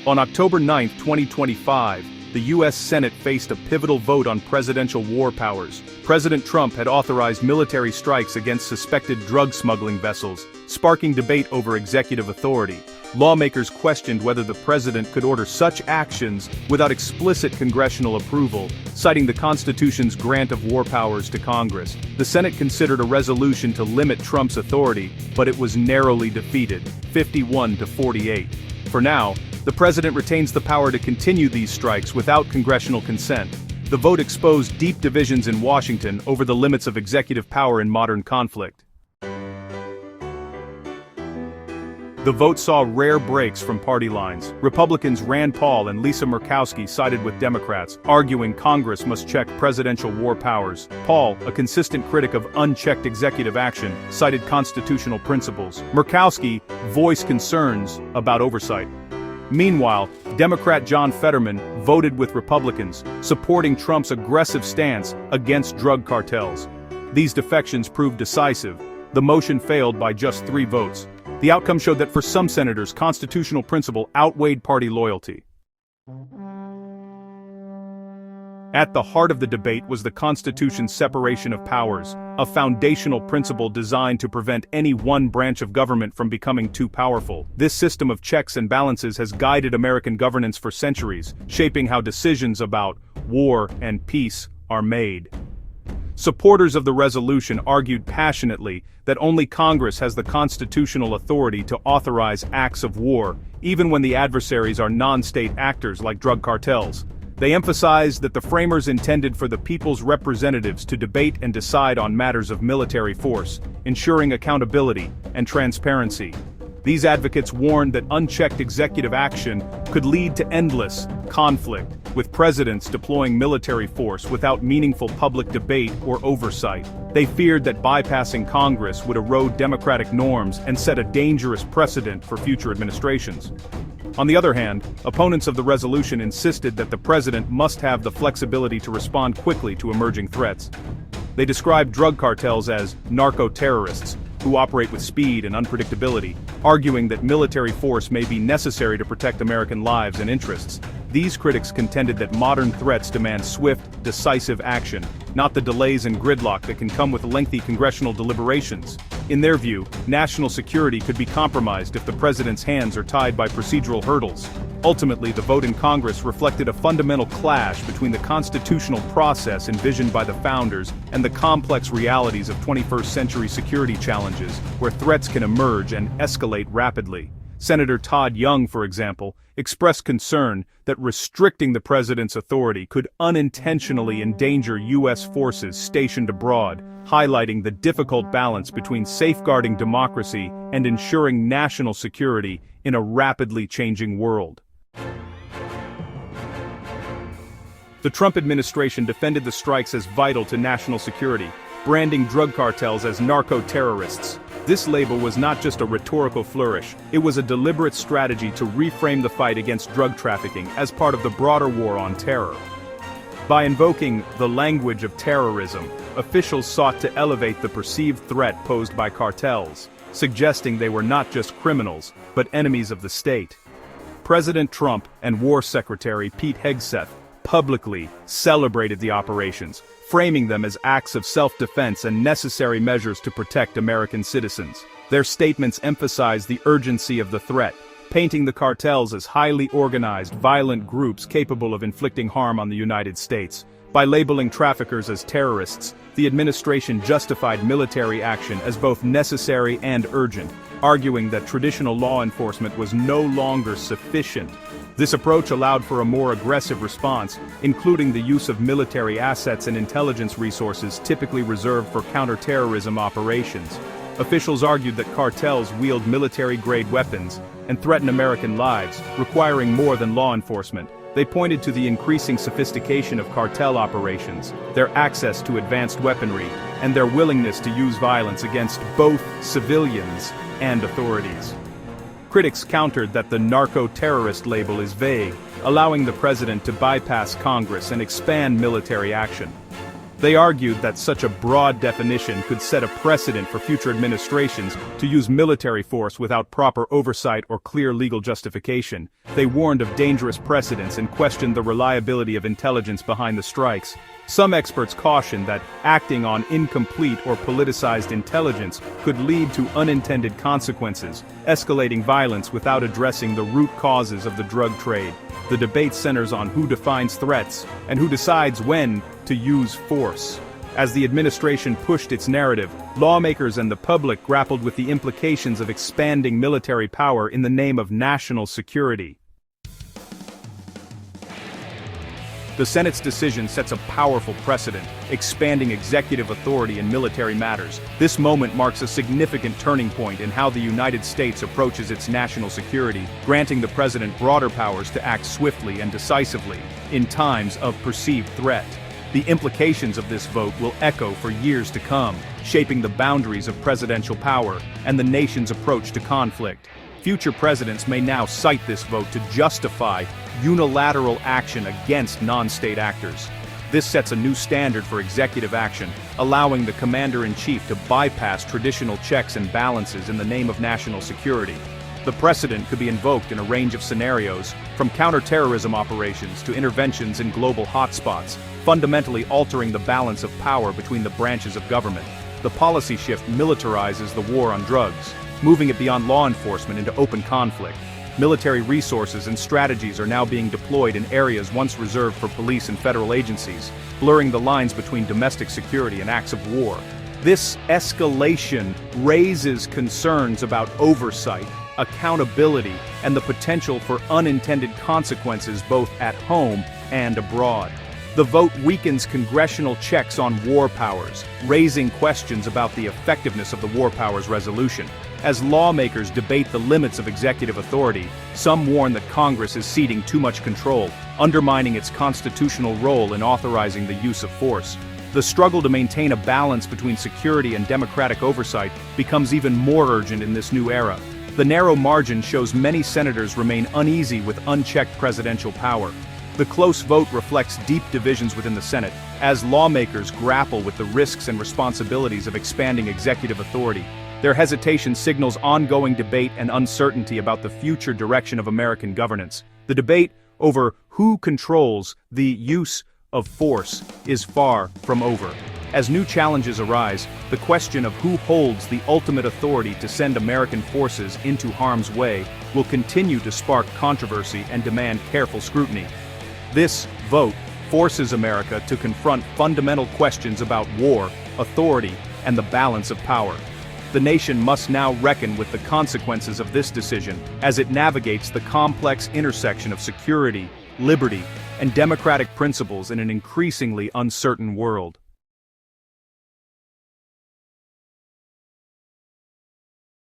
On October 9, 2025, the U.S. Senate faced a pivotal vote on presidential war powers. President Trump had authorized military strikes against suspected drug-smuggling vessels, sparking debate over executive authority. Lawmakers questioned whether the president could order such actions without explicit congressional approval, citing the Constitution's grant of war powers to Congress. The Senate considered a resolution to limit Trump's authority, but it was narrowly defeated, 51-48. For now, the president retains the power to continue these strikes without congressional consent. The vote exposed deep divisions in Washington over the limits of executive power in modern conflict. The vote saw rare breaks from party lines. Republicans Rand Paul and Lisa Murkowski sided with Democrats, arguing Congress must check presidential war powers. Paul, a consistent critic of unchecked executive action, cited constitutional principles. Murkowski voiced concerns about oversight. Meanwhile, Democrat John Fetterman voted with Republicans, supporting Trump's aggressive stance against drug cartels. These defections proved decisive. The motion failed by just 3 votes. The outcome showed that for some senators, constitutional principle outweighed party loyalty. At the heart of the debate was the Constitution's separation of powers, a foundational principle designed to prevent any one branch of government from becoming too powerful. This system of checks and balances has guided American governance for centuries, shaping how decisions about war and peace are made. Supporters of the resolution argued passionately that only Congress has the constitutional authority to authorize acts of war, even when the adversaries are non-state actors like drug cartels. They emphasized that the framers intended for the people's representatives to debate and decide on matters of military force, ensuring accountability and transparency. These advocates warned that unchecked executive action could lead to endless conflict, with presidents deploying military force without meaningful public debate or oversight. They feared that bypassing Congress would erode democratic norms and set a dangerous precedent for future administrations. On the other hand, opponents of the resolution insisted that the president must have the flexibility to respond quickly to emerging threats. They described drug cartels as narco-terrorists, who operate with speed and unpredictability, arguing that military force may be necessary to protect American lives and interests. These critics contended that modern threats demand swift, decisive action, not the delays and gridlock that can come with lengthy congressional deliberations. In their view, national security could be compromised if the president's hands are tied by procedural hurdles. Ultimately, the vote in Congress reflected a fundamental clash between the constitutional process envisioned by the founders and the complex realities of 21st century security challenges, where threats can emerge and escalate rapidly. Senator Todd Young, for example, expressed concern that restricting the president's authority could unintentionally endanger U.S. forces stationed abroad, highlighting the difficult balance between safeguarding democracy and ensuring national security in a rapidly changing world. The Trump administration defended the strikes as vital to national security, branding drug cartels as narco-terrorists. This label was not just a rhetorical flourish, it was a deliberate strategy to reframe the fight against drug trafficking as part of the broader war on terror. By invoking the language of terrorism, officials sought to elevate the perceived threat posed by cartels, suggesting they were not just criminals, but enemies of the state. President Trump and War Secretary Pete Hegseth publicly celebrated the operations, framing them as acts of self-defense and necessary measures to protect American citizens. Their statements emphasized the urgency of the threat, painting the cartels as highly organized, violent groups capable of inflicting harm on the United States. By labeling traffickers as terrorists, the administration justified military action as both necessary and urgent, arguing that traditional law enforcement was no longer sufficient. This approach allowed for a more aggressive response, including the use of military assets and intelligence resources typically reserved for counterterrorism operations. Officials argued that cartels wield military-grade weapons and threaten American lives, requiring more than law enforcement. They pointed to the increasing sophistication of cartel operations, their access to advanced weaponry, and their willingness to use violence against both civilians and authorities. Critics countered that the narco-terrorist label is vague, allowing the president to bypass Congress and expand military action. They argued that such a broad definition could set a precedent for future administrations to use military force without proper oversight or clear legal justification. They warned of dangerous precedents and questioned the reliability of intelligence behind the strikes. Some experts cautioned that acting on incomplete or politicized intelligence could lead to unintended consequences, escalating violence without addressing the root causes of the drug trade. The debate centers on who defines threats and who decides when to use force. As the administration pushed its narrative, lawmakers and the public grappled with the implications of expanding military power in the name of national security. The Senate's decision sets a powerful precedent, expanding executive authority in military matters. This moment marks a significant turning point in how the United States approaches its national security, granting the president broader powers to act swiftly and decisively in times of perceived threat. The implications of this vote will echo for years to come, shaping the boundaries of presidential power and the nation's approach to conflict. Future presidents may now cite this vote to justify unilateral action against non-state actors. This sets a new standard for executive action, allowing the commander-in-chief to bypass traditional checks and balances in the name of national security. The precedent could be invoked in a range of scenarios, from counterterrorism operations to interventions in global hotspots, fundamentally altering the balance of power between the branches of government. The policy shift militarizes the war on drugs, moving it beyond law enforcement into open conflict. Military resources and strategies are now being deployed in areas once reserved for police and federal agencies, blurring the lines between domestic security and acts of war. This escalation raises concerns about oversight, accountability, and the potential for unintended consequences both at home and abroad. The vote weakens congressional checks on war powers, raising questions about the effectiveness of the war powers resolution. As lawmakers debate the limits of executive authority, some warn that Congress is ceding too much control, undermining its constitutional role in authorizing the use of force. The struggle to maintain a balance between security and democratic oversight becomes even more urgent in this new era. The narrow margin shows many senators remain uneasy with unchecked presidential power. The close vote reflects deep divisions within the Senate, as lawmakers grapple with the risks and responsibilities of expanding executive authority. Their hesitation signals ongoing debate and uncertainty about the future direction of American governance. The debate over who controls the use of force is far from over. As new challenges arise, the question of who holds the ultimate authority to send American forces into harm's way will continue to spark controversy and demand careful scrutiny. This vote forces America to confront fundamental questions about war, authority, and the balance of power. The nation must now reckon with the consequences of this decision as it navigates the complex intersection of security, liberty, and democratic principles in an increasingly uncertain world.